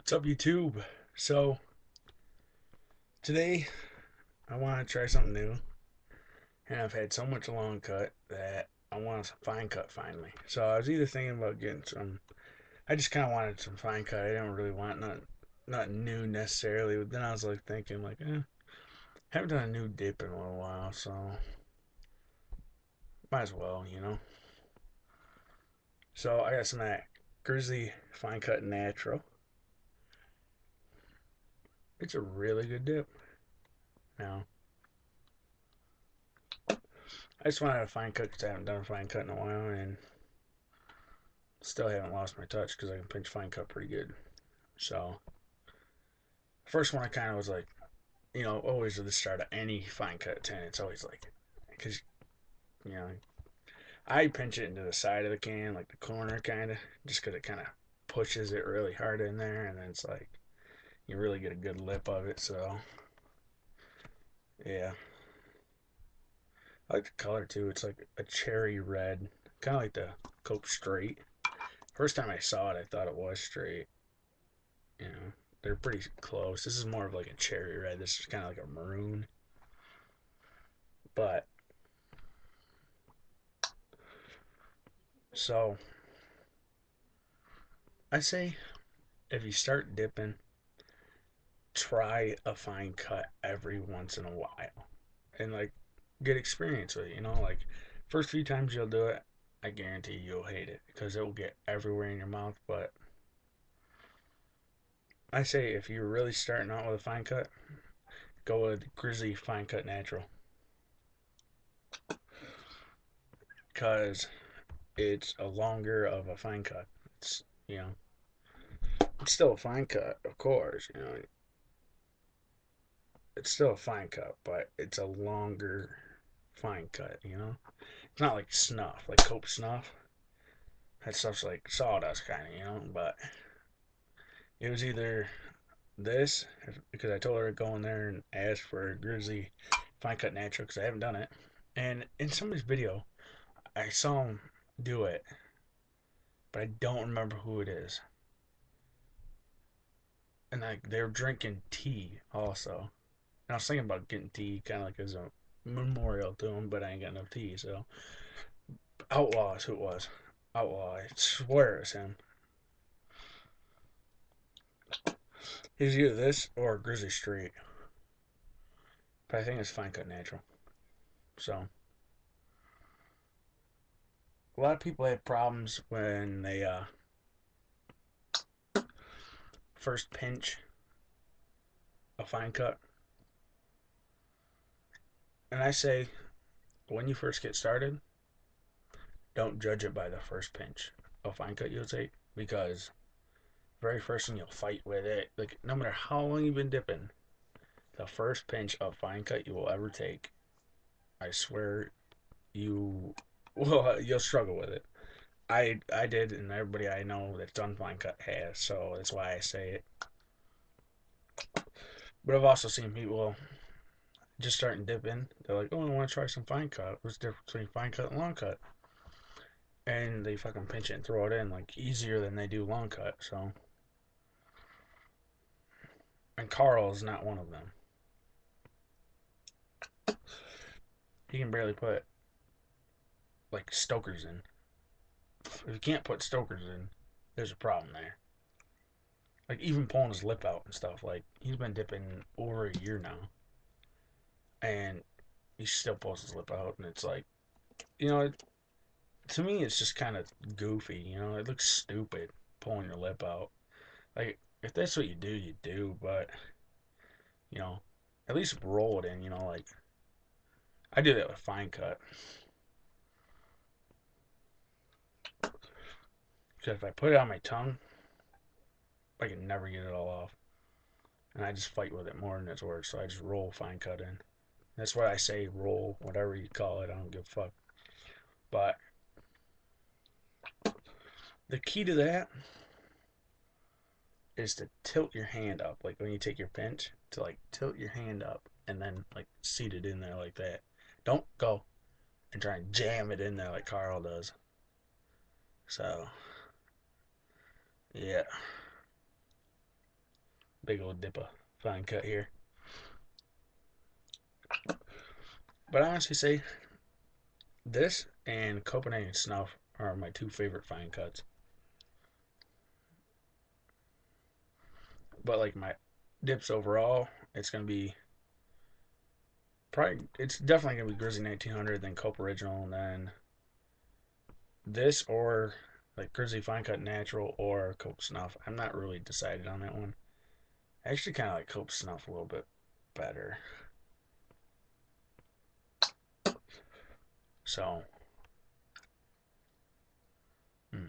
What's up, YouTube? So, today I want to try something new, and I've had so much long cut that I want some fine cut finally. So, I was either thinking about getting some, I just kind of wanted some fine cut. I didn't really want not new necessarily, but then I was like thinking, haven't done a new dip in a little while, so might as well. So, I got some of that grizzly fine cut natural. It's a really good dip. Now, I just wanted a fine cut because I haven't done a fine cut in a while, and still haven't lost my touch because I can pinch fine cut pretty good. So, first one I kind of was like, always at the start of any fine cut 10, it's always like, because, you know, I pinch it into the side of the can, like the corner kind of, just because it kind of pushes it really hard in there, and then it's like, you really get a good lip of it. So, yeah. I like the color too. It's like a cherry red, kind of like the Coke Straight. First time I saw it, I thought it was straight. You know, they're pretty close. This is more of like a cherry red. This is kind of like a maroon. But so I say if you start dipping, try a fine cut every once in a while and like get experience with it. Like first few times you'll do it, I guarantee you'll hate it because it will get everywhere in your mouth. But I say if you're really starting out with a fine cut, go with Grizzly Fine Cut Natural because it's a longer of a fine cut. It's you know it's still a fine cut, of course. It's still a fine cut, but it's a longer fine cut. It's not like snuff, like Cope snuff. That stuff's like sawdust kind of. But it was either this, because I told her to go in there and ask for a grizzly fine cut natural because I haven't done it. And in somebody's video, I saw him do it, but I don't remember who it is. And like they were drinking tea also. And I was thinking about getting tea, kind of like as a memorial to him, but I ain't got no tea, so Outlaw is who it was. Outlaw, I swear it's him. He's either this or Grizzly Street. But I think it's Fine Cut Natural. So, a lot of people have problems when they first pinch a fine cut. And I say, when you first get started, don't judge it by the first pinch of fine cut you'll take. Because very first one you'll fight with it, like no matter how long you've been dipping, the first pinch of fine cut you will ever take, I swear you you'll struggle with it. I did, and everybody I know that's done fine cut has, so that's why I say it. But I've also seen people just starting dipping. They're like, "Oh, I want to try some fine cut. What's the difference between fine cut and long cut?" And they fucking pinch it and throw it in like easier than they do long cut. So, and Carl is not one of them. He can barely put like stokers in. If you can't put stokers in, there's a problem there. Like even pulling his lip out and stuff. Like he's been dipping over a year now, and he still pulls his lip out, and it's like, you know, to me, it's just kind of goofy. It looks stupid pulling your lip out. Like if that's what you do, you do. But you know, at least roll it in. Like I do that with fine cut. Because if I put it on my tongue, I can never get it all off, and I just fight with it more than it's worth. So I just roll fine cut in. That's why I say roll, whatever you call it. I don't give a fuck. But the key to that is to tilt your hand up, like when you take your pinch, to like tilt your hand up and then like seat it in there like that. Don't go and try and jam it in there like Carl does. So, yeah. big old dip of fine cut here. But I honestly say this and Copenhagen snuff are my two favorite fine cuts. But like my dips overall, it's gonna be probably it's definitely gonna be Grizzly 1900, then Cope Original, and then this or like Grizzly Fine Cut Natural or Cope Snuff. I'm not really decided on that one. I actually kind of like Cope Snuff a little bit better. So, hmm.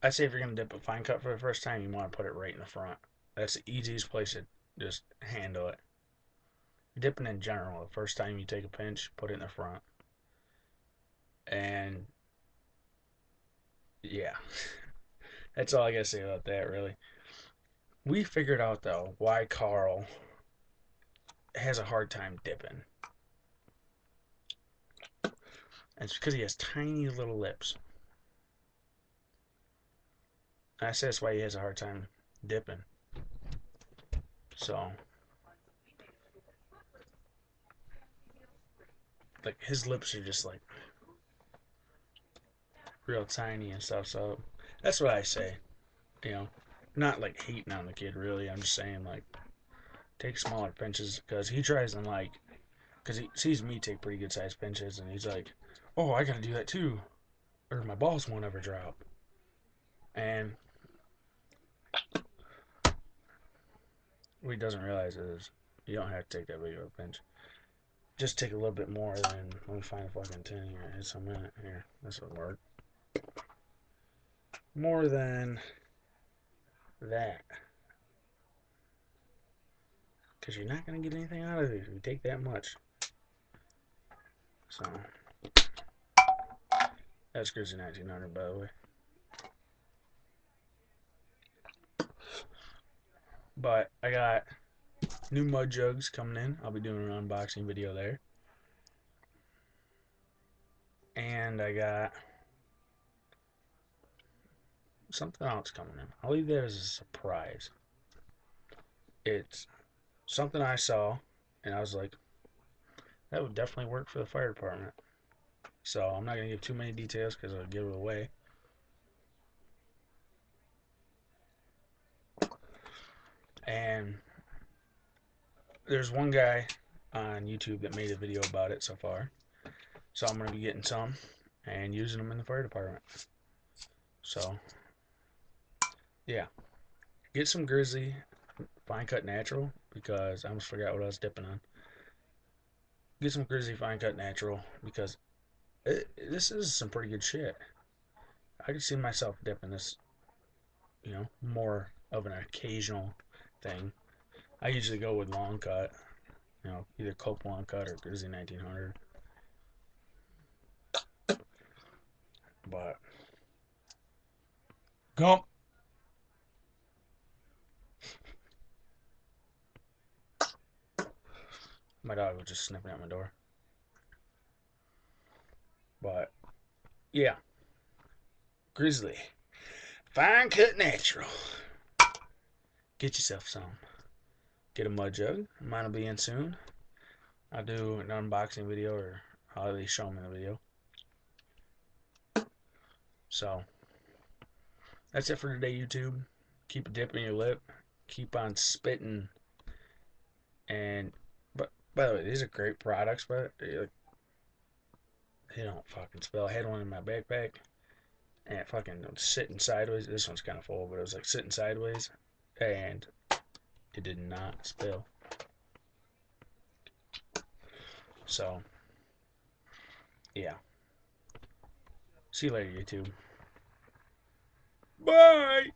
I say if you're gonna dip a fine cut for the first time, you want to put it right in the front. That's the easiest place to just handle it. Dipping in general, the first time you take a pinch, put it in the front. And yeah, that's all I gotta say about that, really. We figured out though why Carl has a hard time dipping. And it's because he has tiny little lips. And I say that's why he has a hard time dipping. So, like, his lips are just like real tiny and stuff. So, that's what I say. You know, not like hating on the kid, really. I'm just saying, like, take smaller pinches because he tries and, like, because he sees me take pretty good sized pinches and he's like, oh, I gotta do that too. Or my balls won't ever drop. And what he doesn't realize is you don't have to take that big of a pinch. Just take a little bit more than, let me find a fucking tin here. It's a minute here. This will work. More than that. Because you're not going to get anything out of it if you take that much. So, that's Grizzly 1900, by the way. But I got new mud jugs coming in. I'll be doing an unboxing video there. And I got something else coming in. I'll leave that as a surprise. It's something I saw, and I was like, that would definitely work for the fire department. So I'm not going to give too many details because I'll give it away. And there's one guy on YouTube that made a video about it so far. So I'm going to be getting some and using them in the fire department. So, yeah. Get some Grizzly Fine Cut Natural because I almost forgot what I was dipping on. Get some Grizzly Fine Cut Natural because this is some pretty good shit. I could see myself dipping this, more of an occasional thing. I usually go with long cut, either Cope long cut or Grizzly 1900. But, gump. My dog was just sniffing at my door. But, yeah. Grizzly. Fine Cut Natural. Get yourself some. Get a mud jug. Mine will be in soon. I'll do an unboxing video or I'll at least show them in the video. So, that's it for today, YouTube. Keep a dip in your lip. Keep on spitting. And, but by the way, these are great products, but they don't fucking spill. I had one in my backpack and it fucking was sitting sideways. This one's kind of full, but it was like sitting sideways and it did not spill. So, yeah. See you later, YouTube. Bye!